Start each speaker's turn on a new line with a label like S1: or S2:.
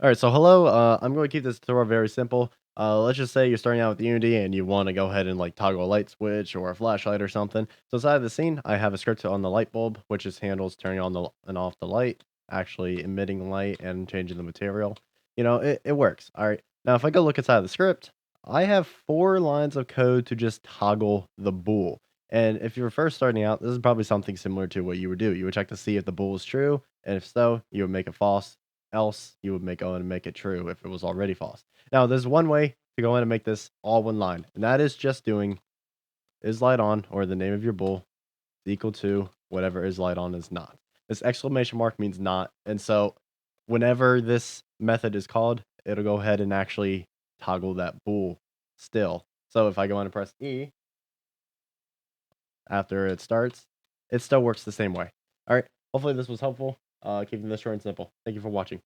S1: All right, so hello. I'm going to keep this tutorial very simple. Let's just say you're starting out with Unity and you want to go ahead and like toggle a light switch or a flashlight or something. So inside of the scene, I have a script on the light bulb, which just handles turning on and off the light, actually emitting light and changing the material. It works. All right. Now, if I go look inside of the script, I have 4 lines of code to just toggle the bool. And if you're first starting out, this is probably something similar to what you would do. You would check to see if the bool is true, and if so, you would make it false. Else, you would go in and make it true if it was already false. Now, there's one way to go in and make this all one line, and that is just doing is light on, or the name of your bool is equal to whatever is light on is not. This exclamation mark means not, and so whenever this method is called, it'll go ahead and actually toggle that bool still. So if I go in and press E after it starts, it still works the same way. All right. Hopefully this was helpful. Keeping this short and simple. Thank you for watching.